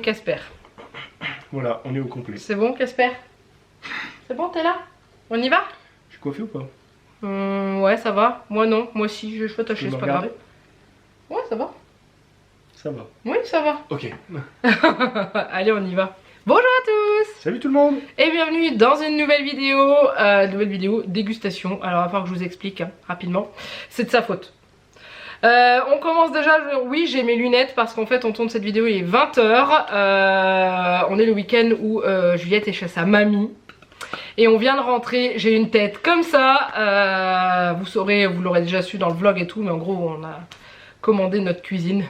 Casper. Voilà, on est au complet. C'est bon, Casper? C'est bon, t'es là? On y va? Je suis coiffé ou pas? Ouais, ça va. Moi non, moi aussi, je suis attaché, Tu c'est me pas grave. regarder? Ouais, ça va. Ça va. Oui, ça va. Ok. Allez, on y va. Bonjour à tous Salut tout le monde. et bienvenue dans une nouvelle vidéo dégustation. Alors, il va falloir que je vous explique rapidement. C'est de sa faute. On commence déjà, oui j'ai mes lunettes parce qu'en fait on tourne cette vidéo, il est 20 h. On est le week-end où Juliette est chez sa mamie. Et on vient de rentrer, j'ai une tête comme ça, vous l'aurez déjà su dans le vlog et tout, mais en gros on a commandé notre cuisine.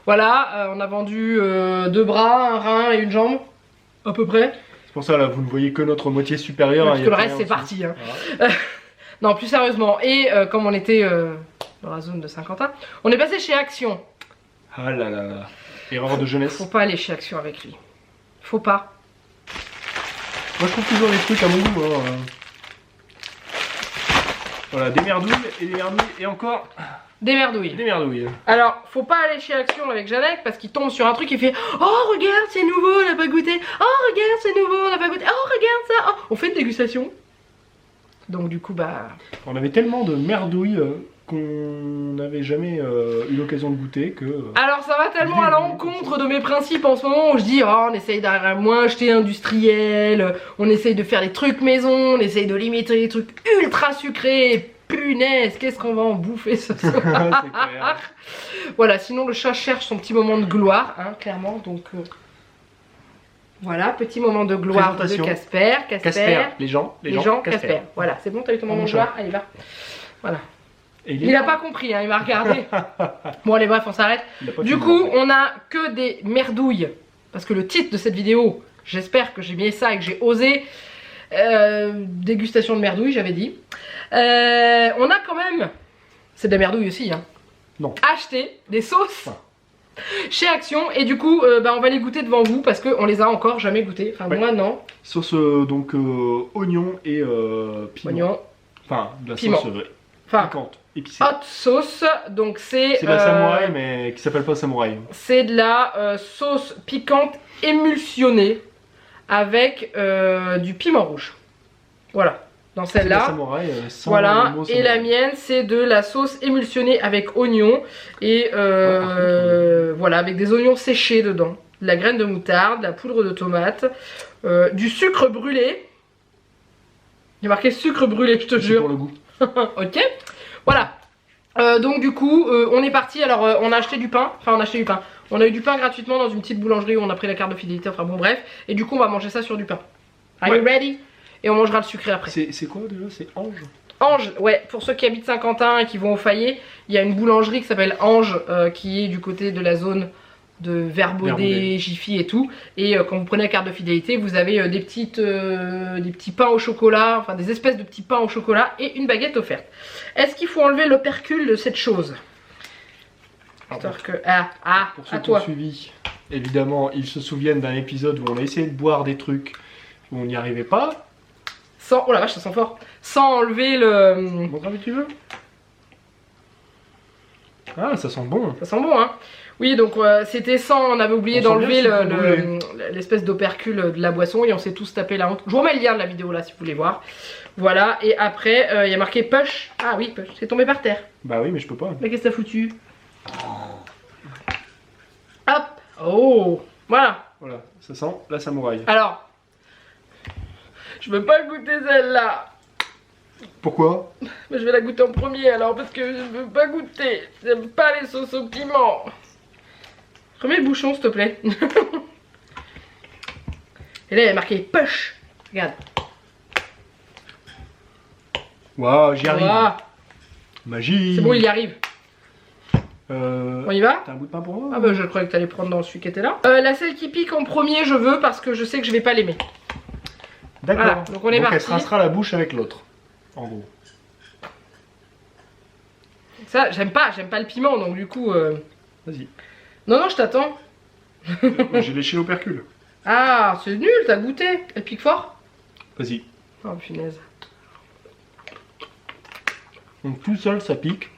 Voilà, on a vendu 2 bras, un rein et une jambe, à peu près. C'est pour ça là, vous ne voyez que notre moitié supérieure. Parce que le reste c'est parti. Hein. Voilà. Non, plus sérieusement, et comme on était dans la zone de Saint-Quentin, on est passé chez Action. Ah là là là, erreur de jeunesse. Faut pas aller chez Action avec lui. Faut pas. Moi je trouve toujours les trucs à mon goût. Hein. Voilà, des merdouilles et des merdouilles et encore des merdouilles. Des merdouilles. Alors, faut pas aller chez Action avec Janek parce qu'il tombe sur un truc et fait oh regarde c'est nouveau, on n'a pas goûté. Oh regarde c'est nouveau, on n'a pas goûté. Oh regarde ça. Oh. On fait une dégustation. Donc du coup bah... On avait tellement de merdouilles qu'on n'avait jamais eu l'occasion de goûter que... Alors ça va tellement à l'encontre de mes principes en ce moment où je dis oh on essaye d'arriver moins acheter industriel, on essaye de faire des trucs maison, on essaye de limiter les trucs ultra sucrés. Punaise, qu'est-ce qu'on va en bouffer ce soir. Voilà, sinon le chat cherche son petit moment de gloire, hein, clairement, donc... Voilà, petit moment de gloire de Casper. Casper, les gens, Casper. Voilà, c'est bon, t'as eu ton moment de gloire. Allez, va. Voilà. Il a pas compris, hein, il m'a regardé. Bon, allez, bref, on s'arrête. Du coup, on a que des merdouilles. Parce que le titre de cette vidéo, j'espère que j'ai mis ça et que j'ai osé. Dégustation de merdouilles, j'avais dit. On a quand même, c'est de la merdouille aussi, hein. Non. Acheté des sauces. Chez Action et du coup bah, on va les goûter devant vous parce qu'on les a encore jamais goûtés, enfin moi non. Sauce donc oignon et piment. Oignon. Enfin de la piment. Sauce piquante, épicée. Hot sauce, donc c'est... de la samouraï mais qui s'appelle pas samouraï. C'est de la sauce piquante émulsionnée avec du piment rouge. Voilà. Dans celle-là, voilà, et la mienne c'est de la sauce émulsionnée avec oignon et voilà, avec des oignons séchés dedans, de la graine de moutarde, de la poudre de tomate, du sucre brûlé. Il y a marqué sucre brûlé, je te jure. Pour le goût. Ok, voilà. Donc du coup, on est parti. Alors, on a acheté du pain. Enfin, on a acheté du pain. On a eu du pain gratuitement dans une petite boulangerie où on a pris la carte de fidélité. Enfin bon, bref. Et du coup, on va manger ça sur du pain. Are you ready? Et on mangera le sucré après. C'est quoi déjà? C'est Ange? Ange, ouais, pour ceux qui habitent Saint-Quentin et qui vont au Fayet, il y a une boulangerie qui s'appelle Ange qui est du côté de la zone de Verbaudet, Jiffy et tout. Et quand vous prenez la carte de fidélité, vous avez des petits pains au chocolat, enfin des espèces de petits pains au chocolat et une baguette offerte. Est-ce qu'il faut enlever l'opercule de cette chose? Histoire que... pour ceux qui ont suivi, évidemment, ils se souviennent d'un épisode où on a essayé de boire des trucs où on n'y arrivait pas. Sans... Oh la vache, ça sent fort. Sans enlever le... Montre-moi si tu veux. Ah, ça sent bon. Ça sent bon, hein. Oui, donc c'était sans... On avait oublié d'enlever l'espèce d'opercule de la boisson et on s'est tous tapé la honte. Je vous remets le lien de la vidéo là si vous voulez voir. Voilà, et après, il y a marqué push. Ah oui, push. C'est tombé par terre. Bah oui, mais je peux pas. Mais qu'est-ce que t'as foutu? Hop. Oh. Voilà. Voilà, ça sent la samouraï. Alors... Je veux pas goûter celle-là. Pourquoi? Mais je vais la goûter en premier alors parce que je veux pas goûter. J'aime pas les sauces au piment. Remets le bouchon s'il te plaît. Et là il y a marqué push. Regarde. Waouh, j'y arrive. Wow. Magie. C'est bon, il y arrive. On y va? T'as un bout de pain pour moi? Ah bah je croyais que t'allais prendre dans celui qui était là. La celle qui pique en premier je veux parce que je sais que je vais pas l'aimer. D'accord, voilà, donc on est parti. Elle se rincera la bouche avec l'autre, en gros. Ça, j'aime pas le piment, donc du coup... Vas-y. Non, non, je t'attends. J'ai léché l'opercule. Ah, c'est nul, t'as goûté. Elle pique fort? Vas-y. Oh, punaise. Donc tout seul, ça pique.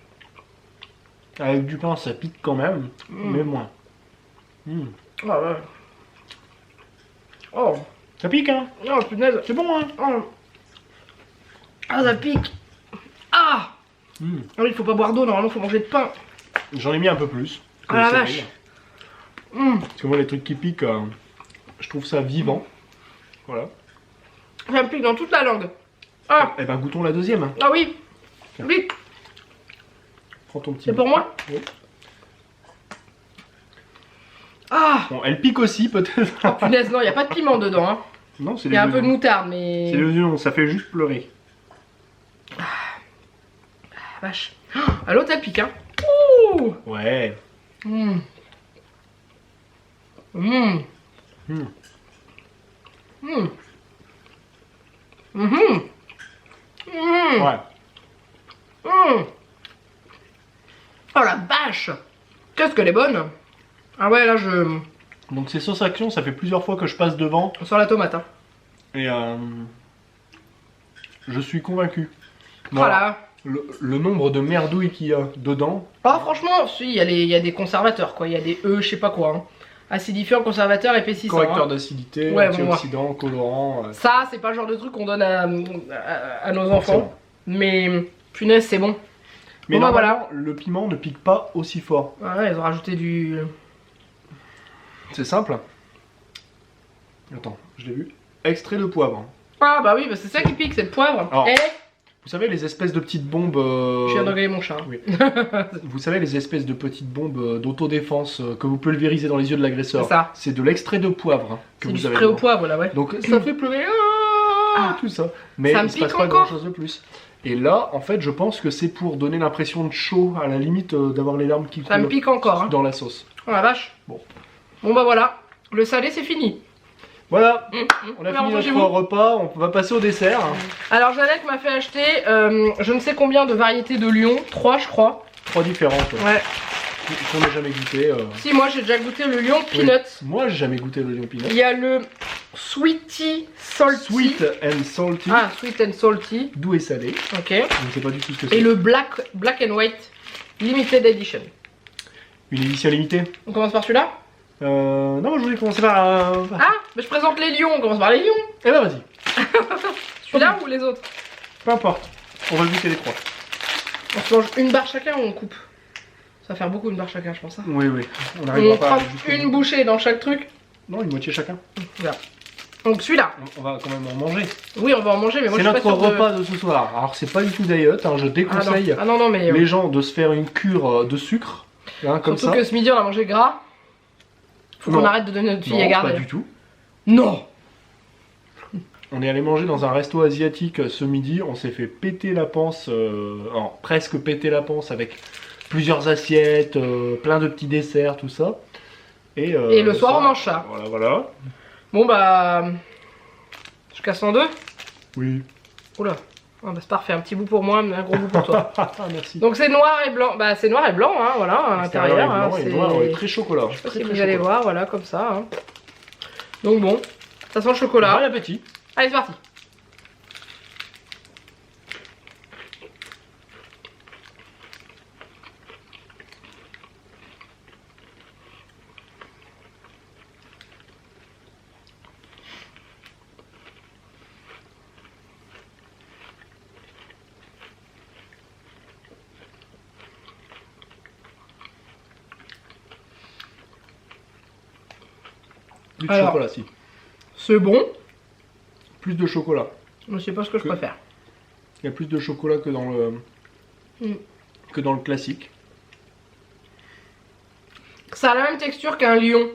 Avec du pain, ça pique quand même, mais moins. Oh, ouais. Oh. Ça pique, hein? Oh, punaise. C'est bon, hein? Oh. Ah, ça pique. Ah. Ah oui, il faut pas boire d'eau, normalement, il faut manger de pain. J'en ai mis un peu plus. Ah la vache. Parce que moi, les trucs qui piquent, je trouve ça vivant. Voilà. Ça me pique dans toute la langue. Ah. Eh ben, goûtons la deuxième. Hein. Ah oui. Tiens. Oui. Prends ton petit. C'est pour moi? Oui. Ah. Bon, elle pique aussi, peut-être. Oh punaise, non, il n'y a pas de piment dedans. Hein. Non, c'est Il les y a un peu de oignons. moutarde, mais... C'est les oignons, ça fait juste pleurer. Ah, vache. Ah, l'autre, elle pique, hein. Ouh. Ouais. Ouais. Oh la vache. Qu'est-ce qu'elle est bonne. Ah ouais, là, je... Donc ces sauces action, ça fait plusieurs fois que je passe devant. Sur la tomate, hein. Et je suis convaincu. Voilà. Le nombre de merdouilles qu'il y a dedans. Ah franchement, si, il y a des conservateurs, quoi. Il y a des je sais pas quoi. Hein. Acidifiants, conservateurs, épaississants. Correcteur hein. d'acidité, Ouais, antioxydants, colorants. Ça, c'est pas le genre de truc qu'on donne à nos enfants. Forcément. Mais punaise, c'est bon. Mais bon, bah, normalement, le piment ne pique pas aussi fort. Ah ouais, ils ont rajouté du... C'est simple. Attends, je l'ai vu. Extrait de poivre. Ah bah oui, bah c'est ça qui pique, c'est le poivre. Alors, Eh, vous savez les espèces de petites bombes... je viens d'engueuler mon chat. Oui. Vous savez les espèces de petites bombes d'autodéfense que vous pulvérisez dans les yeux de l'agresseur. C'est ça. C'est de l'extrait de poivre que C'est du vous avez spray au dedans. poivre, là, ouais. Donc ça fait pleurer tout ça. Mais Ça me il se passe pique pas encore. grand chose de plus. Et là, en fait, je pense que c'est pour donner l'impression de chaud, à la limite d'avoir les larmes qui Ça me coulent pique encore, hein. dans la sauce. Oh la vache. Bon. Bon bah voilà, le salé c'est fini. Voilà, on a Alors, fini notre mangez-vous. repas, on va passer au dessert. Alors Jeannette m'a fait acheter je ne sais combien de variétés de Lyon, 3 je crois. 3 différentes, Ouais. qu'on n'a jamais goûté. Si moi j'ai déjà goûté le Lyon Oui. Peanut. Moi, j'ai jamais goûté le Lyon Peanut. Il y a le Sweetie Salty. Sweet and salty, Ah, Sweet and Salty. doux et salé. Ok. Je ne sais pas du tout ce que c'est. Et le Black and White Limited Edition. Une édition limitée. On commence par celui-là? Non, moi je voulais commencer par... Ah, mais je présente les lions, on commence par les lions. Eh ben vas-y, Celui-là ou les autres? peu importe. On va goûter les 3. On se mange une barre chacun ou on coupe? Ça va faire beaucoup une barre chacun, je pense. Hein. Oui, oui. On On n'arrivera pas prend à jusqu'au une bout. bouchée dans chaque truc. Non, une moitié chacun. Voilà. Donc celui-là. On va quand même en manger. Oui, on va en manger, mais moi C'est je suis notre pas sûre de... repas de ce soir. Alors c'est pas du tout diet, hein. Je déconseille Ah non, mais... les gens de se faire une cure de sucre. Hein, comme surtout ça. que ce midi on a mangé gras. Faut qu'on Non. arrête de donner notre fille Non, à garder. pas du tout. Non. On est allé manger dans un resto asiatique ce midi, on s'est fait péter la panse, alors, presque péter la panse avec plusieurs assiettes, plein de petits desserts, tout ça. Et le soir, on mange ça. Voilà, voilà. Bon bah... Je casse en deux. Oui. Oula. Ah bah c'est parfait, un petit bout pour moi, mais un gros bout pour toi. Ah, merci. Donc c'est noir et blanc. Bah c'est noir et blanc, hein, voilà, à L'extérieur l'intérieur. est Hein, blanc et c'est- noir, ouais, très chocolat. Je sais pas Très, si très vous allez chocolat. voir, voilà, comme ça. Hein. Donc bon, ça sent le Bon chocolat. appétit. Allez, c'est parti. Plus de Alors. chocolat, si. C'est bon, Plus de chocolat. mais je sais pas ce que je préfère. Il y a plus de chocolat que dans le, Mm. que dans le classique. Ça a la même texture qu'un lion.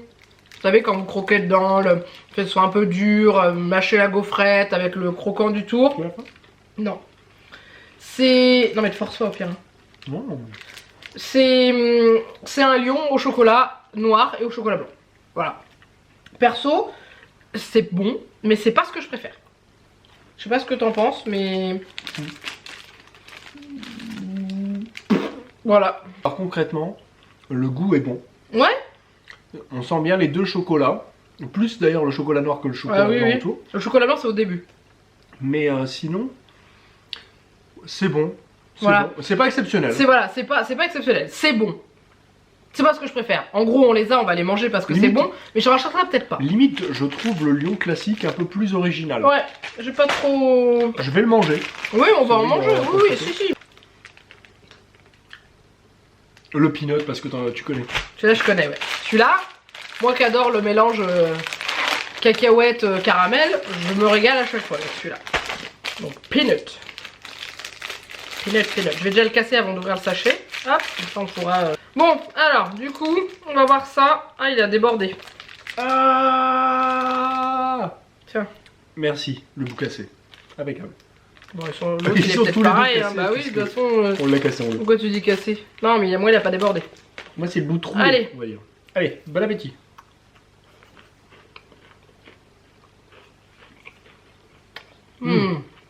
Vous savez, quand vous croquez dedans, le fait que ce soit un peu dur, mâcher la gaufrette avec le croquant du tour. Tu l'as pas ? Non. C'est... Non mais te force pas au pire. Hein. Non. C'est un lion au chocolat noir et au chocolat blanc. Voilà. Perso, c'est bon, mais c'est pas ce que je préfère. Je sais pas ce que t'en penses, mais... Voilà. Alors concrètement, le goût est bon. Ouais. On sent bien les deux chocolats. Plus d'ailleurs le chocolat noir que le chocolat Ah oui, blanc oui. autour. Le chocolat blanc, c'est au début. Mais sinon, c'est bon. C'est Voilà. bon. C'est pas exceptionnel. C'est voilà, c'est pas exceptionnel. C'est bon. C'est pas ce que je préfère. En gros, on les a, on va les manger parce que c'est Limite. bon. Mais je rachèterai peut-être pas. Limite, je trouve le lion classique un peu plus original. Ouais, j'ai pas trop... Je vais le manger. Oui, on va en Celui, manger. Oui, oui, si, si. Le peanut, parce que tu connais. Celui-là, je connais, ouais. Celui-là, moi qui adore le mélange cacahuète caramel, je me régale à chaque fois avec celui-là. Donc, peanut. Peanut. Je vais déjà le casser avant d'ouvrir le sachet. Hop, comme ça on pourra... Bon, alors, du coup, on va voir ça. Ah, il a débordé. Ah, Tiens. merci, le bout cassé. Impeccable. Bon, l'autre, Ils il est sont peut-être tous les deux pareil. cassés, Bah oui, de toute façon... On l'a cassé en deux. Pourquoi tu dis cassé? Non, mais moi, il a pas débordé. Moi, c'est le bout troué, Allez. on va dire. Allez, bon appétit.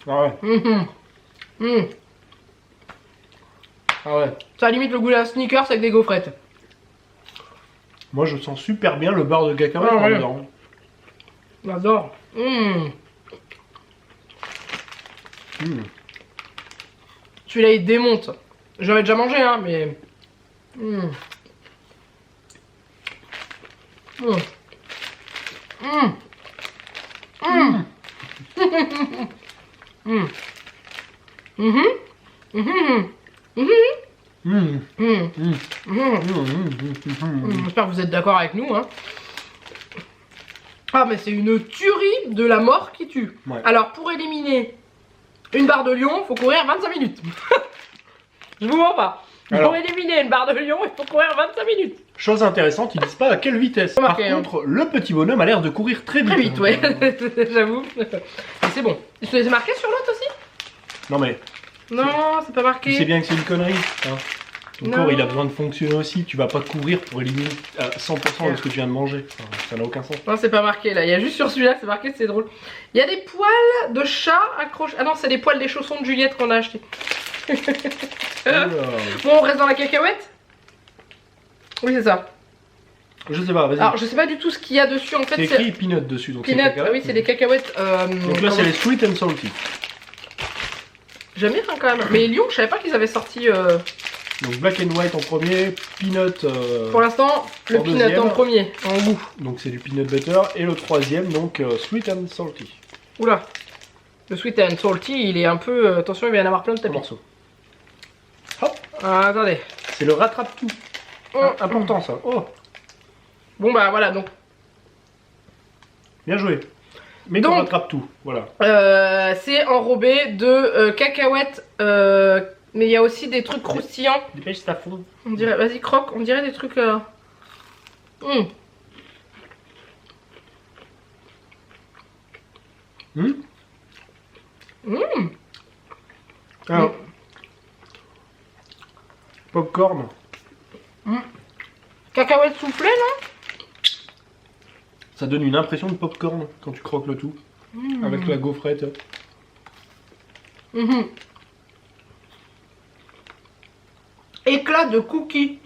Ah ouais. Ah ouais. Ça limite le goût d'un sneakers avec des gaufrettes. Moi, je sens super bien le beurre de cacahuète Ah, en ouais. dedans. J'adore. Celui-là, il démonte. J'en ai déjà mangé, hein, mais... J'espère que vous êtes d'accord avec nous, hein. Ah, mais c'est une tuerie de la mort qui tue. Ouais. Alors, pour éliminer une barre de lion, faut courir 25 minutes. Je vous mens pas. Alors. Pour éliminer une barre de lion, il faut courir 25 minutes. Chose intéressante, ils disent pas à quelle vitesse. Par Remarquez, hein. contre, le petit bonhomme a l'air de courir très vite. Très vite, ouais. J'avoue. Mais c'est bon. C'est marqué sur l'autre aussi? Non mais, Non, c'est pas marqué. tu sais bien que c'est une connerie. Hein. Ton Non. corps, il a besoin de fonctionner aussi. Tu vas pas courir pour éliminer 100% de ce que tu viens de manger. Enfin, ça n'a aucun sens. Non, c'est pas marqué là. Il y a juste sur celui-là, c'est marqué, c'est drôle. Il y a des poils de chat accrochés. Ah non, c'est des poils des chaussons de Juliette qu'on a acheté. Alors, Bon, on reste dans la cacahuète? Oui, c'est ça. je sais pas, vas-y. Alors, je sais pas du tout ce qu'il y a dessus en fait. C'est écrit peanut dessus. Donc Peanut, c'est ah oui, c'est des cacahuètes. Donc là, c'est les sweet and salty. J'aime bien quand même. Mais Lyon, je savais pas qu'ils avaient sorti. Donc black and white en premier, peanut. Pour l'instant, le en peanut deuxième. en premier, en goût. Donc c'est du peanut butter. Et le troisième, donc sweet and salty. Oula. Le sweet and salty, il est un peu. Attention, il va y en avoir plein de Un tapis. morceau. Hop, Ah, attendez. c'est le rattrape-tout. Oh. Important ça. Oh, Bon, bah voilà, donc. bien joué. Mais Donc- on rattrape tout, voilà. C'est enrobé de cacahuètes. Mais il y a aussi des trucs croustillants. Dépêche, ça fond. On dirait. Vas-y, croque. On dirait des trucs. Alors, popcorn. Cacahuètes soufflées, non? Ça donne une impression de popcorn quand tu croques le tout. Avec la gaufrette. Éclat de cookies.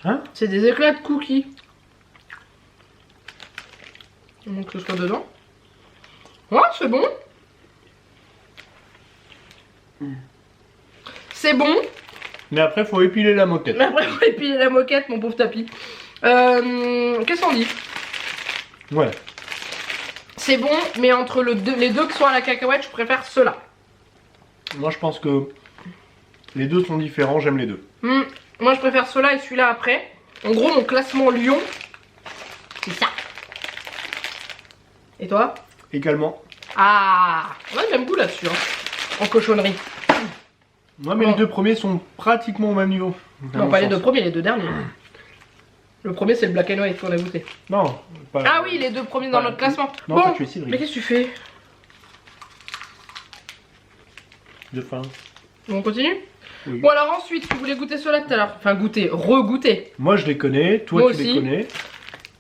Hein? C'est des éclats de cookies. Donc que ce soit dedans. Ouais, c'est bon. C'est bon. Mais après, faut épiler la moquette. Mais après, on va épiler la moquette, mon pauvre tapis. Qu'est-ce qu'on dit? Ouais. C'est bon, mais entre les deux qui sont à la cacahuète, je préfère ceux-là. Moi, je pense que les deux sont différents. J'aime les deux. Moi, je préfère ceux-là et celui-là après. En gros, mon classement Lyon, c'est ça. Et toi? Également. Ah, on a le même goût là-dessus, hein, en cochonnerie. Moi, mais Bon. les deux premiers sont pratiquement au même niveau. À Non, mon pas les sens. deux premiers, les deux derniers. Le premier, c'est le black and white qu'on a goûté. Non. Pas... Ah oui, les deux premiers dans Pas- notre classement. Non, Bon, toi, tu es Cédric. mais qu'est-ce que tu fais? De faim. On continue? Oui. Bon, alors ensuite, vous voulez goûter ceux-là tout à l'heure. Enfin, goûter, re-goûter. Moi, je les connais. Toi, Moi tu aussi. les connais.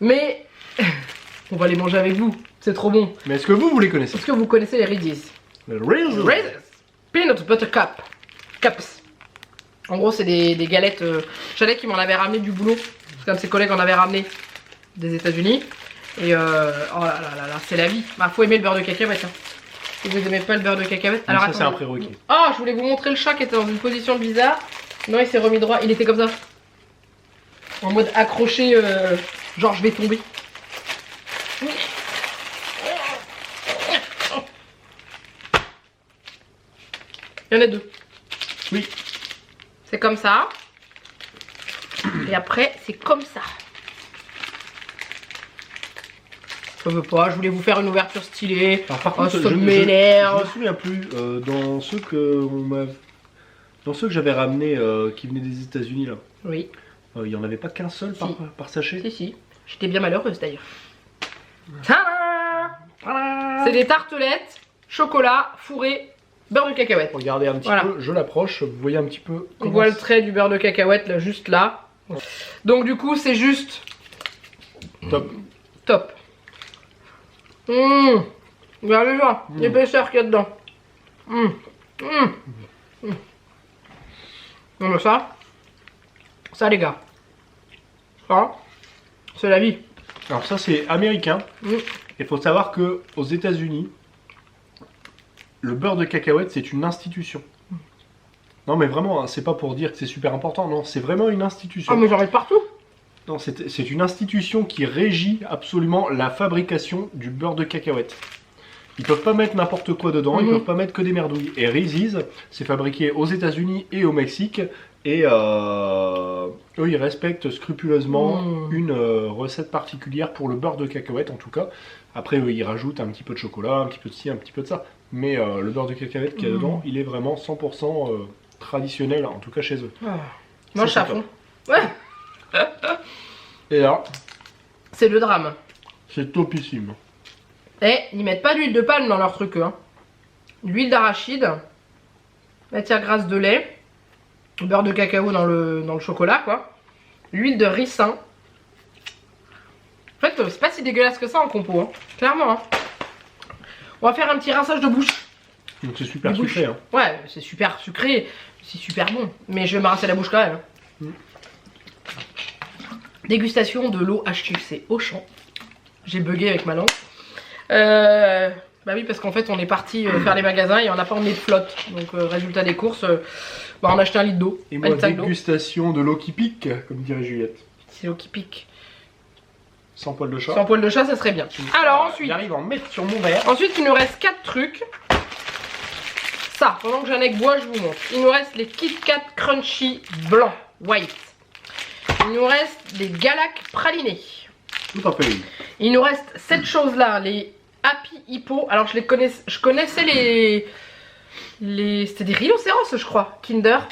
Mais on va les manger avec vous. C'est trop bon. Mais est-ce que vous les connaissez? Est-ce que vous connaissez les Reese's? Le Reese's. Reese's Peanut Butter Cups. En gros, c'est des galettes. Chalet qui m'en avait ramené du boulot. C'est comme ses collègues en avaient ramené des États-Unis. Et oh là là là là, c'est la vie. Bah, faut aimer le beurre de cacahuète. Hein. Si vous aimez pas le beurre de cacahuète. Alors Alors ça c'est un attendez. prérequis. Oh, je voulais vous montrer le chat qui était dans une position bizarre. Non, il s'est remis droit. Il était comme ça. En mode accroché, genre je vais tomber. Il y en a deux. Oui. C'est comme ça. Et après, c'est comme ça. Je veux pas, je voulais vous faire une ouverture stylée. Alors, par Oh, contre, ça je m'énerve. me souviens plus dans ceux que j'avais ramenés qui venaient des États-Unis là. Oui, Il y en avait pas qu'un seul Si. par sachet. si, si. J'étais bien malheureuse d'ailleurs. Tadam! C'est des tartelettes, chocolat, fourré, beurre de cacahuète. Regardez un petit Voilà. peu, je l'approche, vous voyez un petit peu. On voit le trait du beurre de cacahuète là, juste là. Donc du coup, c'est juste Top. top. Regardez ça, l'épaisseur qu'il y a dedans. Non mais ça les gars, ça, c'est la vie. Alors ça c'est américain. Il faut savoir que aux États-Unis, le beurre de cacahuète c'est une institution. Non mais vraiment, hein, c'est pas pour dire que c'est super important, non, c'est vraiment une institution. Oh mais j'en mets partout. Non, c'est une institution qui régit absolument la fabrication du beurre de cacahuète. Ils peuvent pas mettre n'importe quoi dedans, ils peuvent pas mettre que des merdouilles. Et Reese's, c'est fabriqué aux États-Unis et au Mexique. Et eux, ils respectent scrupuleusement une recette particulière pour le beurre de cacahuète, en tout cas. Après, eux, ils rajoutent un petit peu de chocolat, un petit peu de ci, un petit peu de ça. Mais le beurre de cacahuète qu'il y a dedans, il est vraiment 100% traditionnel, en tout cas chez eux. Moi je Ça, à c'est fond. Ouais, Et là, c'est le drame. c'est topissime. Et ils mettent pas d'huile de palme dans leur truc, hein. L'huile d'arachide, matière grasse de lait, beurre de cacao dans le chocolat, quoi. L'huile de ricin. En fait, c'est pas si dégueulasse que ça en compo, hein. Clairement, hein. On va faire un petit rinçage de bouche. Donc c'est super De bouche. sucré. Hein. Ouais, c'est super sucré, c'est super bon. Mais je vais me rincer la bouche quand même. Dégustation de l'eau HTC Auchan. J'ai bugué avec ma langue. Bah oui, parce qu'en fait, on est parti faire les magasins et on n'a pas emmené de flotte. Donc, résultat des courses, bah, on a acheté un litre d'eau. Et un moi, litre d'eau. dégustation de l'eau qui pique, comme dirait Juliette. C'est l'eau qui pique. Sans poil de chat. Sans poil de chat, ça serait bien. Alors ensuite, J'arrive à en mettre sur mon verre. ensuite, il nous reste 4 trucs. Ça, pendant que j'en ai que bois, je vous montre. Il nous reste les Kit Kat Crunchy blanc, white. Il nous reste des Galac pralinés. Tout à fait. Il nous reste cette chose là, les Happy Hippo. Alors je connaissais les c'était des rhinocéros je crois, Kinder.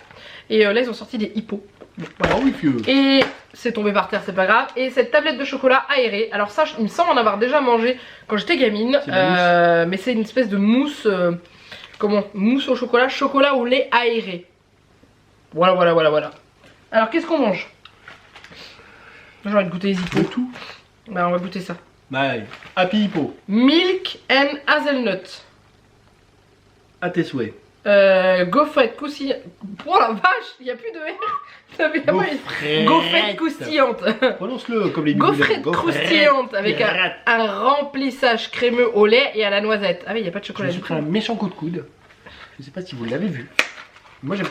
Et là ils ont sorti des hippos. Bon, voilà. Ah oui, vieux. Et c'est tombé par terre, c'est pas grave. Et cette tablette de chocolat aérée. Alors ça, il me semble en avoir déjà mangé quand j'étais gamine. C'est de la Mais c'est une espèce de mousse, comment, mousse au chocolat, chocolat au lait aéré. Voilà, voilà, voilà, voilà. Alors qu'est-ce qu'on mange? J'ai envie de goûter les hippos. De tout. Bah on va goûter ça. Bye. Happy Hippo. Milk and hazelnut. À tes souhaits. Gaufrette croustillante. Oh la vache, il n'y a plus de R. Ça fait la Gaufrette. Gaufrette croustillante. Prononce-le comme les Gaufrette croustillante avec Gaufrette. un remplissage crémeux au lait et à la noisette. Ah oui, il n'y a pas de Je chocolat me du suis pris tout. un méchant coup de coude. Je sais pas si vous l'avez vu. Moi j'aime.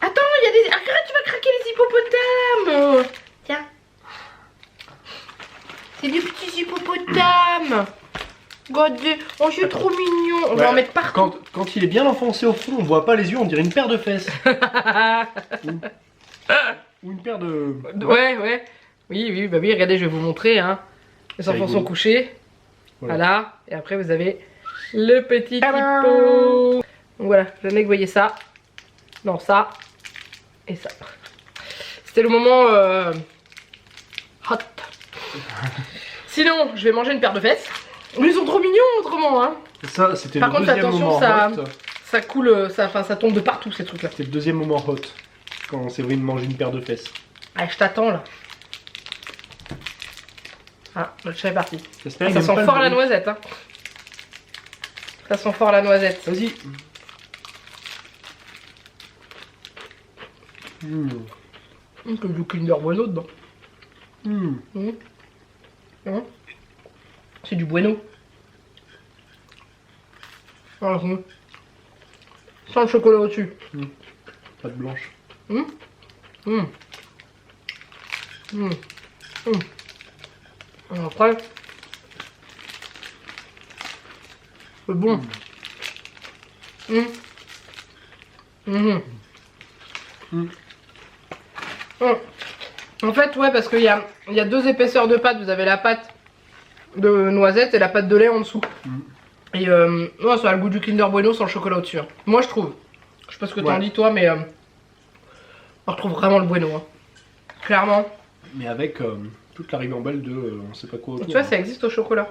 Attends, il y a des. Arrête, tu vas craquer les hippopotames. Tiens. C'est des petits hippopotames. Regardez, oh c'est trop mignon. On va en mettre partout. Quand il est bien enfoncé au fond, on voit pas les yeux, on dirait une paire de fesses. ou une paire de. Ouais, ouais. Oui, oui, bah oui, regardez, je vais vous montrer. Hein. Les C'est enfants rigolo. sont couchés. Voilà. Voilà. Et après, vous avez le petit hippo. Donc voilà, j'en ai que vous voyez ça. Non, ça. Et ça. C'était le moment hot. Sinon, je vais manger une paire de fesses. Mais ils sont trop mignons autrement, hein. Ça, c'était Par le contre, deuxième attention, moment ça- hot. Ça coule, ça tombe de partout ces trucs-là. C'était le deuxième moment hot. Quand Séverine mange une paire de fesses. Ah, je t'attends là. Ah, le chat est parti. J'espère Ah, qu'il ça aime sent pas le fort la bruit. noisette, hein. Ça sent fort la noisette. Vas-y. Que du Kinder Bueno dedans. C'est du Bueno. Alors, sans le chocolat au-dessus. Pas de blanche. Après, c'est bon. En fait, ouais, parce qu'il y a deux épaisseurs de pâte. Vous avez la pâte de noisette et la pâte de lait en dessous. Et ouais, ça a le goût du Kinder Bueno sans le chocolat au-dessus. Hein. Moi, je trouve. Je sais pas ce que t'en dis, toi, mais on retrouve vraiment le Bueno. Hein. Clairement. Mais avec toute la ribambelle de on sait pas quoi autour. Tu vois, ça existe au chocolat.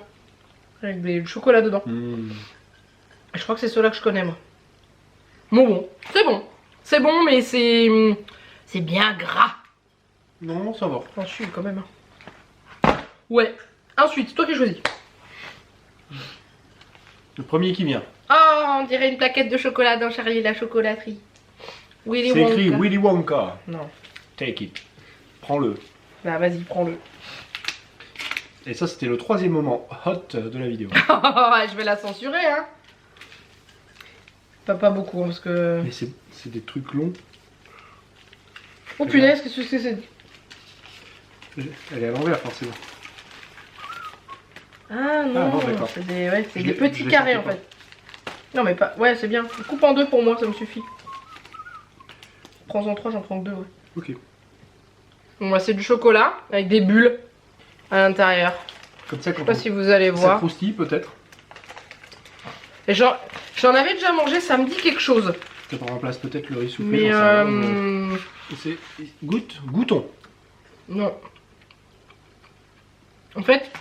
Avec du chocolat dedans. Je crois que c'est ceux-là que je connais, moi. Bon, c'est bon. C'est bon, mais c'est bien gras. Non, ça va. J'en suis quand même. Ouais. Ensuite, toi qui choisis. Le premier qui vient. Oh, on dirait une plaquette de chocolat dans Charlie la chocolaterie. Willy C'est Wonka. écrit Willy Wonka. Non. Take it. Prends-le. Bah vas-y, prends-le. Et ça, c'était le troisième moment hot de la vidéo. Je vais la censurer, hein. Pas beaucoup, hein, parce que... Mais c'est des trucs longs. Oh punaise, qu'est-ce que c'est? Elle est à l'envers, forcément. Ah non, d'accord. c'est des, ouais, Je des petits les carrés en sentais fait. Non mais pas... Ouais, c'est bien. Coupe en deux pour moi, ça me suffit. Prends-en trois, j'en prends que deux, ouais. Ok. Bon, moi c'est du chocolat avec des bulles à l'intérieur. Comme ça, Je quand sais pas si vous allez ça voir. croustille, peut-être. Et j'en avais déjà mangé, ça me dit quelque chose. Ça remplace peut-être le riz soufflé. Mais c'est... Goûtons. non. En fait,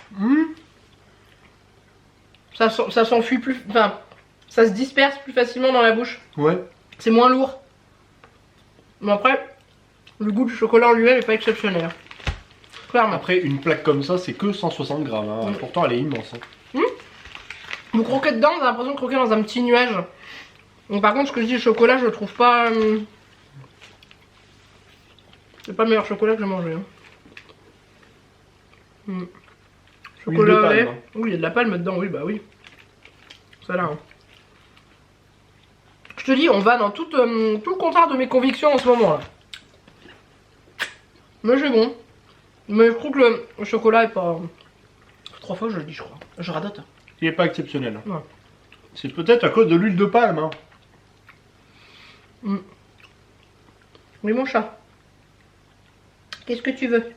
ça s'enfuit plus... Enfin, ça se disperse plus facilement dans la bouche. Ouais. C'est moins lourd. Mais après, le goût du chocolat en lui-même est pas exceptionnel. Hein. Clairement. Après, une plaque comme ça, c'est que 160 grammes. Hein. Pourtant, elle est immense. Hein. Vous croquez dedans, vous avez l'impression de croquer dans un petit nuage. Donc, par contre, ce que je dis, le chocolat, je le trouve pas... C'est pas le meilleur chocolat que j'ai mangé. Hein. Chocolat au lait. Palme, hein. Oui, il y a de la palme dedans, oui, bah oui. Ça là. Hein. Je te dis, on va dans tout le contraire de mes convictions en ce moment là. Mais c'est bon. Mais je trouve que le chocolat est pas... 3 fois je le dis, je crois. Je radote. Hein. Il est pas exceptionnel. Ouais. C'est peut-être à cause de l'huile de palme. Hein. Oui, mon chat. Qu'est-ce que tu veux?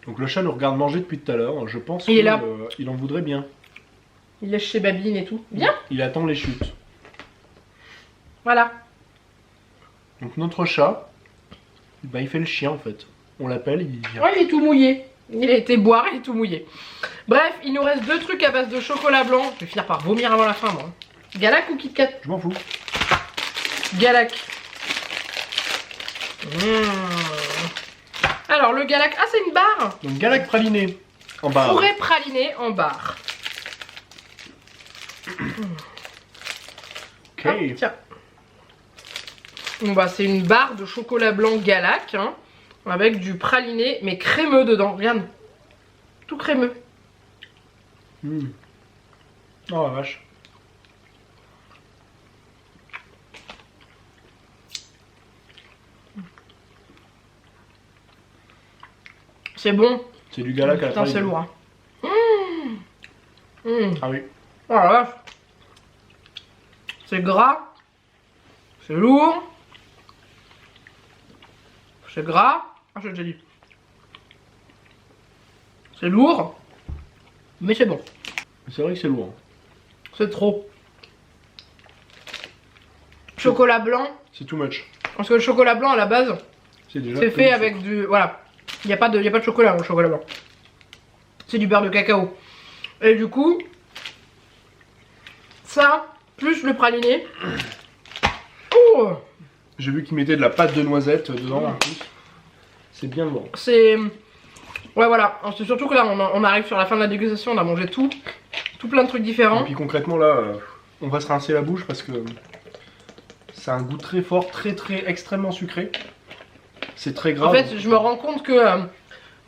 Donc le chat nous regarde manger depuis tout à l'heure. Je pense Il est là. qu'il en voudrait bien. Il est chez Babine et tout. Viens. Il attend les chutes. Voilà. Donc notre chat, bah, il fait le chien en fait. On l'appelle, il vient. Oh, il est tout mouillé. Il a été boire, il est tout mouillé. Bref, il nous reste 2 trucs à base de chocolat blanc. Je vais finir par vomir avant la fin, moi. Galac ou Kit Kat? Je m'en fous. Galac. Alors, le Galac... Ah, c'est une barre. Donc Galac praliné en barre. Fourré praliné en barre. Ok. Hop, tiens. Bon, bah, c'est une barre de chocolat blanc Galac, hein, avec du praliné, mais crémeux dedans. Regarde. Tout crémeux. Oh la vache. C'est bon. C'est du Galac à la Putain, c'est praline. lourd. Hein. Ah oui. Oh la vache. C'est gras. C'est lourd. C'est gras. Ah, j'ai déjà dit. C'est lourd. Mais c'est bon. C'est vrai que c'est lourd. C'est trop. Chocolat blanc. C'est too much. Parce que le chocolat blanc à la base, C'est déjà. c'est fait avec du... Voilà. Il n'y a pas de chocolat dans le chocolat blanc. C'est du beurre de cacao. Et du coup, ça, plus le praliné. Oh, J'ai vu qu'ils mettaient de la pâte de noisette dedans en plus. C'est bien bon. c'est... Ouais, voilà. C'est surtout que là, on arrive sur la fin de la dégustation. On a mangé tout plein de trucs Et différents. puis concrètement là, on va se rincer la bouche parce que c'est un goût très fort, très extrêmement sucré. C'est très grave. En fait, je me rends compte que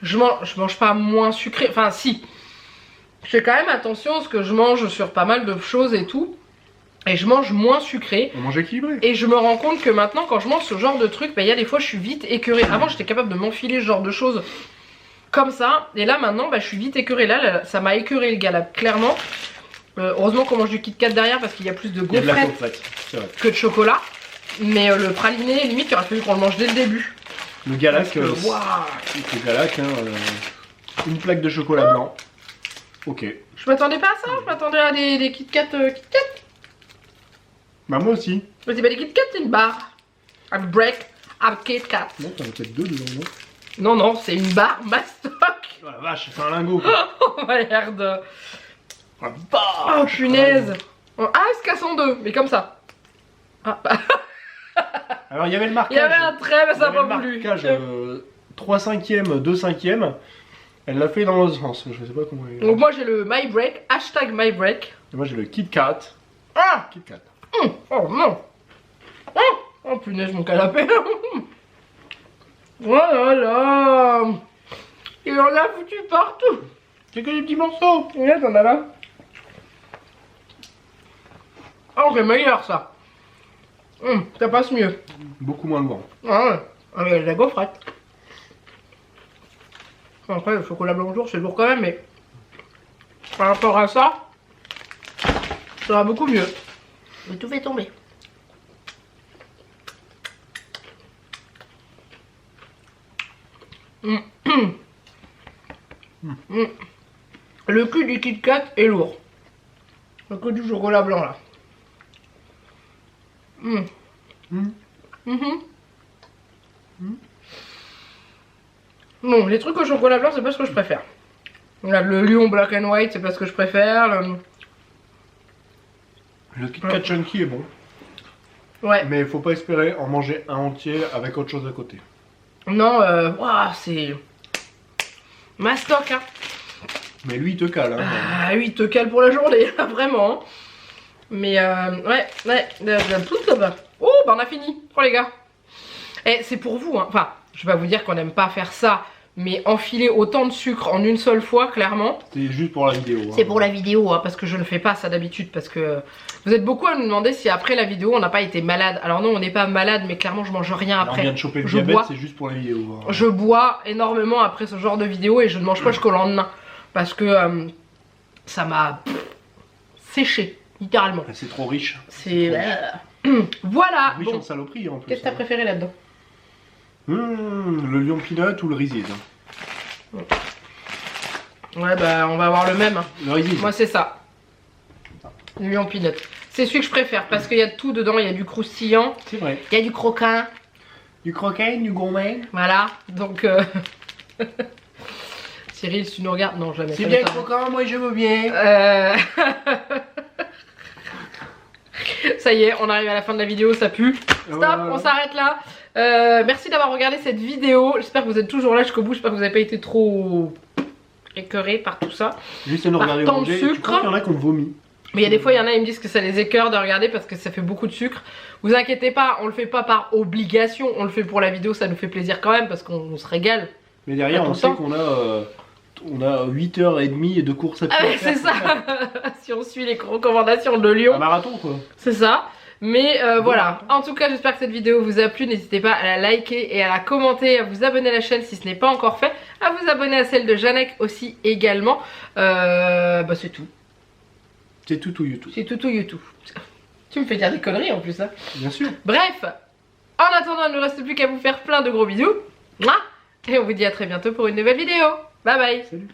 je mange pas moins sucré. Enfin, si. Je fais quand même attention à ce que je mange sur pas mal de choses et tout. Et je mange moins sucré. On mange équilibré. Et je me rends compte que maintenant, quand je mange ce genre de truc, bah, il y a des fois, je suis vite écœurée. Avant, j'étais capable de m'enfiler ce genre de choses comme ça. Et là, maintenant, bah, je suis vite écœurée. Là, ça m'a écœuré le Galab, clairement. Heureusement qu'on mange du Kit Kat derrière parce qu'il y a plus de gaufrettes que de chocolat. Mais le praliné, limite, il aurait fallu qu'on le mange dès le début. Le Galac, waouh, le Galac, hein, une plaque de chocolat blanc. Ok. je m'attendais pas à ça. Je m'attendais à des Kit Kat. Kit Kat. Bah moi aussi. Mais c'est pas des Kit Kat, c'est une barre. Un break, un Kit Kat. Non, t'en as peut-être deux dedans, non? Non, c'est une barre Mastoc. Oh la vache, c'est un lingot quoi. Oh merde. Ah, Oh punaise. Ah, elle se casse en deux, mais comme ça. Ah, bah. Alors il y avait le marquage. Il y avait un trait, mais ça n'a pas voulu. Marquage 3/5, 2/5. Elle l'a fait dans l'autre sens. Je sais pas comment. Donc moi j'ai le My Break, hashtag My Break. Et moi j'ai le Kit Kat. Ah. Kit Kat. Oh non. Oh punaise mon canapé. Oh là là. Il en a foutu partout. C'est que des petits morceaux. Regarde, t'en as là. Oh c'est meilleur ça. Ça passe mieux. Beaucoup moins loin. Ah ouais. Ah, mais la gaufrette. Après le chocolat blanc jour c'est lourd quand même, mais par rapport à ça, ça va beaucoup mieux. J'ai tout fait tomber. Le cul du Kit Kat est lourd. Le cul du chocolat blanc là. Non, les trucs au chocolat blanc, c'est pas ce que je préfère. Là, le lion black and white, c'est pas ce que je préfère. Le Kit Kat Chunky est bon. Ouais. Mais il faut pas espérer en manger un entier avec autre chose à côté. Non, waouh, c'est mastoc, hein. Mais lui il te cale, hein. Ah oui, il te cale pour la journée, vraiment. Mais ouais, tout là-bas. Oh, bah on a fini. Oh les gars. Et c'est pour vous, hein. Enfin, je vais pas vous dire qu'on n'aime pas faire ça, mais enfiler autant de sucre en une seule fois, clairement. C'est juste pour la vidéo. Hein. C'est pour la vidéo, hein, parce que je ne fais pas ça d'habitude, parce que vous êtes beaucoup à nous demander si après la vidéo on n'a pas été malade. Alors non, on n'est pas malade, mais clairement je mange rien après. On vient de choper le je diabète, bois, c'est juste pour la vidéo. Hein. je bois énormément après ce genre de vidéo et je ne mange pas jusqu'au lendemain, parce que ça m'a séché, littéralement. C'est trop riche. C'est voilà. Riche Bon. en saloperie en plus. Qu'est-ce que t'as préféré là-dedans? Le lion peanut ou le Reese's. Ouais bah on va avoir le même. Hein. Le Reese's. Moi c'est ça. Le lion peanut. C'est celui que je préfère parce qu'il y a de tout dedans. Il y a du croustillant. C'est vrai. Il y a du croquant. Du croquet, du gourmet. Voilà. Donc Cyril, si tu nous regardes, non jamais. C'est bien croquant, moi je veux bien. Ça y est, on arrive à la fin de la vidéo, ça pue. Stop, voilà. on s'arrête là. Merci d'avoir regardé cette vidéo. J'espère que vous êtes toujours là jusqu'au bout. J'espère que vous n'avez pas été trop écœurés par tout ça. Juste à nous regarder tant de manger. sucre. Tu crois qu'il y en a qui ont vomi? Mais il y a des fois, il y en a, ils me disent que ça les écœure de regarder parce que ça fait beaucoup de sucre. Vous inquiétez pas, on le fait pas par obligation. On le fait pour la vidéo, ça nous fait plaisir quand même parce qu'on se régale. Mais derrière, on sait qu'on a... On a 8h30 de course à pied. Ah ouais, c'est ça. Si on suit les recommandations de Lyon. Un marathon quoi. C'est ça. Mais voilà. En tout cas, j'espère que cette vidéo vous a plu. N'hésitez pas à la liker et à la commenter, à vous abonner à la chaîne si ce n'est pas encore fait. À vous abonner à celle de Janek aussi également. Bah c'est tout. C'est tout YouTube. C'est tout YouTube. Tu me fais dire des conneries en plus hein. Bien sûr. Bref. En attendant, il ne nous reste plus qu'à vous faire plein de gros bisous. Mouah. Et on vous dit à très bientôt pour une nouvelle vidéo. Bye bye. Salut.